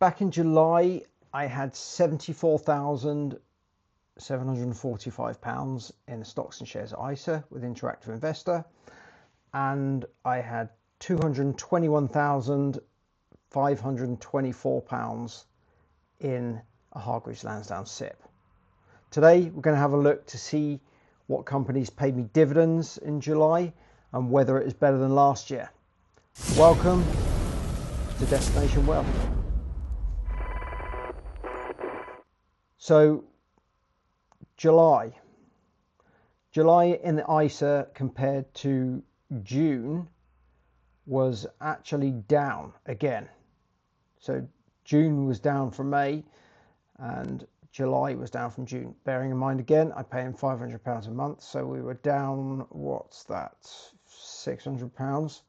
Back in July, I had £74,745 in stocks and shares at ISA with Interactive Investor, and I had £221,524 in a Hargreaves Lansdown SIPP. Today we're going to have a look to see what companies paid me dividends in July and whether it is better than last year. Welcome to Destination Wealth. So July in the ISA compared to June was actually down again. So June was down from May and July was down from June. Bearing in mind again, I pay him £500 a month, so we were down, what's that, £600.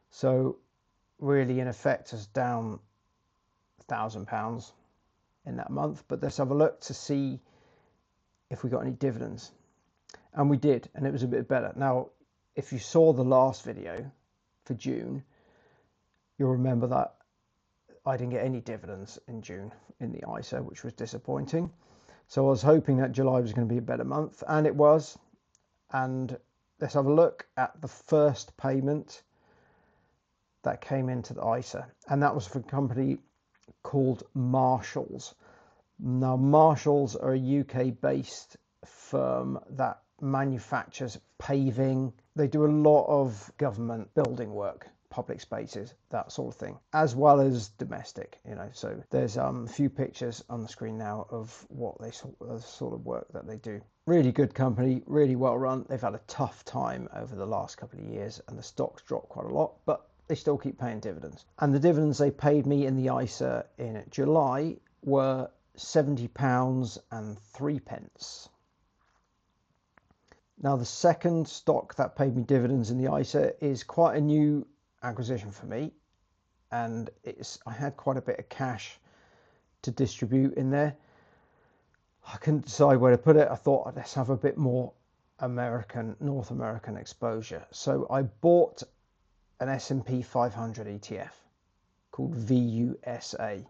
So really in effect is down £1,000 in that month. But let's have a look to see if we got any dividends, and we did, and it was a bit better. Now if you saw the last video for June, you'll remember that I didn't get any dividends in June in the ISA, which was disappointing. So I was hoping that July was going to be a better month, and it was. And let's have a look at the first payment that came into the ISA, and that was for a company called Marshalls. Now Marshalls are a UK-based firm that manufactures paving. They do a lot of government building work, public spaces, that sort of thing, as well as domestic, so there's a few pictures on the screen now of what they sort of work that they do. Really good company, really well run. They've had a tough time over the last couple of years and the stock's dropped quite a lot, but they still keep paying dividends. And the dividends they paid me in the ISA in July were £70.03. Now the second stock that paid me dividends in the ISA is quite a new acquisition for me, and I had quite a bit of cash to distribute in there. I couldn't decide where to put it. I thought let's have a bit more North American exposure. So I bought an S&P 500 ETF called VUSA,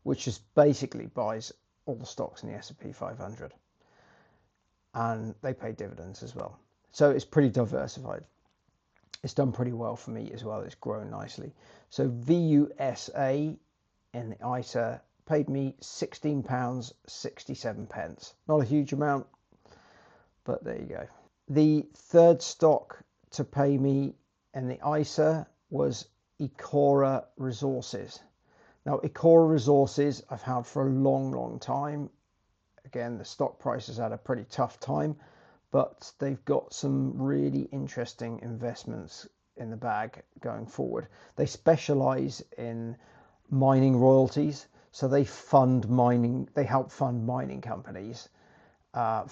which is basically buys all the stocks in the S&P 500, and they pay dividends as well. So it's pretty diversified. It's done pretty well for me as well. It's grown nicely. So VUSA in the ISA paid me £16.67. Not a huge amount, but there you go. The third stock to pay me in the ISA was Ecora Resources. Now Ecora Resources I've had for a long time. Again, the stock price has had a pretty tough time, but they've got some really interesting investments in the bag going forward. They specialize in mining royalties, so they help fund mining companies in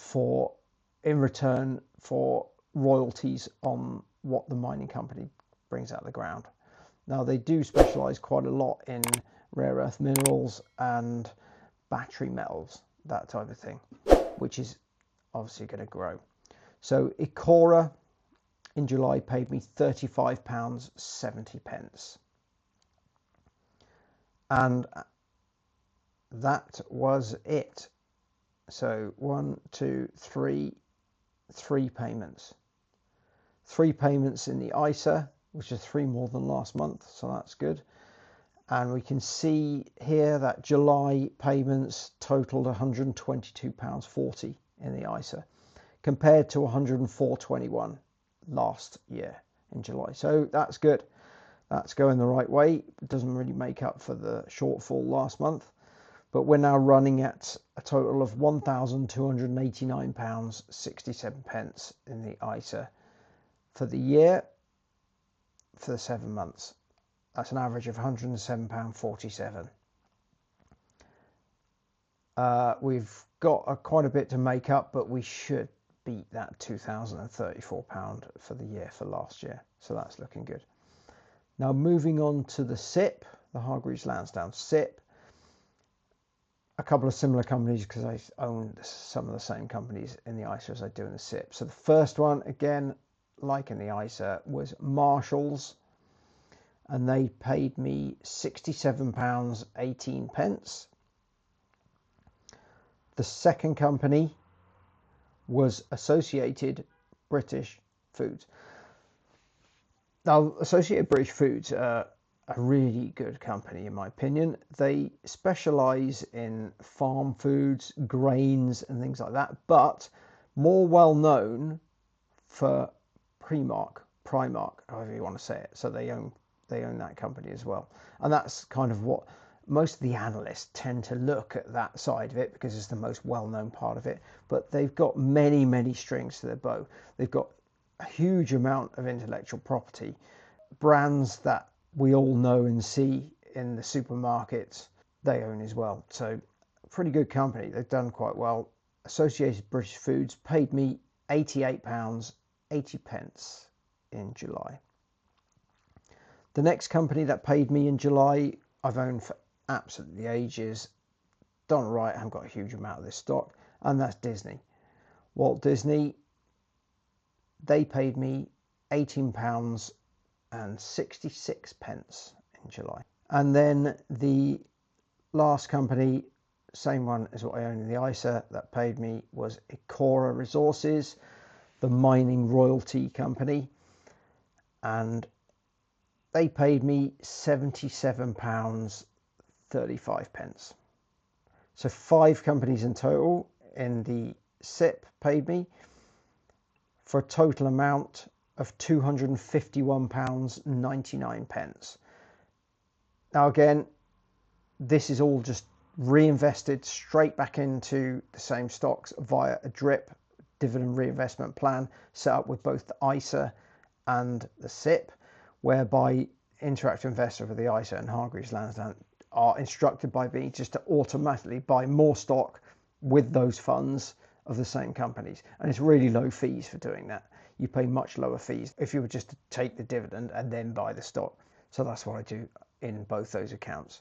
return for royalties on what the mining company brings out of the ground. Now they do specialize quite a lot in rare earth minerals and battery metals, that type of thing, which is obviously going to grow. So Ecora in July paid me £35.70. And that was it. So 1, 2, 3 payments. 3 payments in the ISA, which is 3 more than last month, so that's good. And we can see here that July payments totaled £122.40 in the ISA, compared to £104.21 last year in July. So that's good. That's going the right way. It doesn't really make up for the shortfall last month, but we're now running at a total of £1,289.67 in the ISA for the year, for the 7 months. That's an average of £107.47. We've got quite a bit to make up, but we should beat that £2,034 for the year for last year. So that's looking good. Now moving on to the SIPP, the Hargreaves Lansdown SIPP. A couple of similar companies because I own some of the same companies in the ISA as I do in the SIPP. So the first one, again, like in the ISA, was Marshalls. and they paid me £67.18. The second company was Associated British Foods. Now, Associated British Foods are a really good company in my opinion. They specialise in farm foods, grains and things like that, but more well known for Primark, however you want to say it. So they own that company as well, and that's kind of what most of the analysts tend to look at, that side of it, because it's the most well-known part of it. But they've got many strings to their bow. They've got a huge amount of intellectual property, brands that we all know and see in the supermarkets they own as well. So pretty good company. They've done quite well. Associated British Foods paid me £88.80 in July. The next company that paid me in July, I've owned for absolutely ages. Done right, I haven't got a huge amount of this stock, and that's Disney. Walt Disney, they paid me £18.66 in July. And then the last company, same one as what I own in the ISA, that paid me was Ecora Resources, the mining royalty company, and they paid me £77.35. So 5 companies in total in the SIPP paid me for a total amount of £251.99. Now again, this is all just reinvested straight back into the same stocks via a DRIP, dividend reinvestment plan, set up with both the ISA and the SIPP, whereby interactive investor for the ISA and Hargreaves Lansdown are instructed by me just to automatically buy more stock with those funds of the same companies. And it's really low fees for doing that. You pay much lower fees if you were just to take the dividend and then buy the stock. So that's what I do in both those accounts.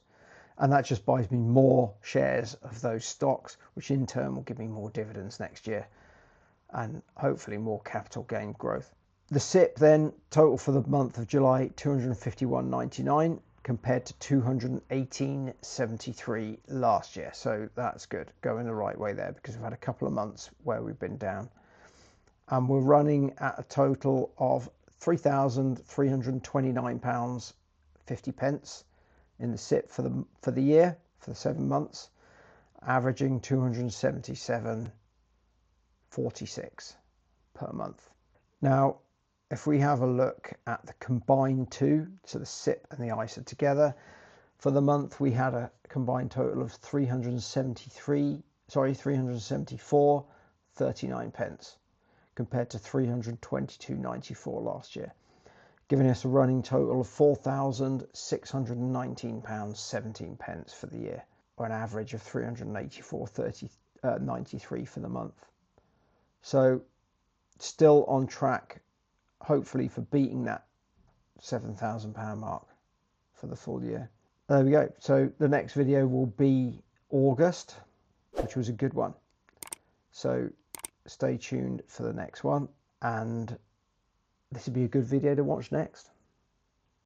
And that just buys me more shares of those stocks, which in turn will give me more dividends next year and hopefully more capital gain growth. The SIPP then, total for the month of July, $251.99 compared to $218.73 last year. So that's good, going the right way there, because we've had a couple of months where we've been down. And we're running at a total of £3,329.50 in the SIPP for the year, for the 7 months, averaging 277.46 per month. Now, if we have a look at the combined two, so the SIPP and the ISA together, for the month we had a combined total of 374.39 compared to 322.94 last year, giving us a running total of £4,619.17 for the year, or an average of 384.93 for the month. So still on track, hopefully, for beating that £7,000 mark for the full year. There we go. So the next video will be August, which was a good one. So stay tuned for the next one, and this will be a good video to watch next.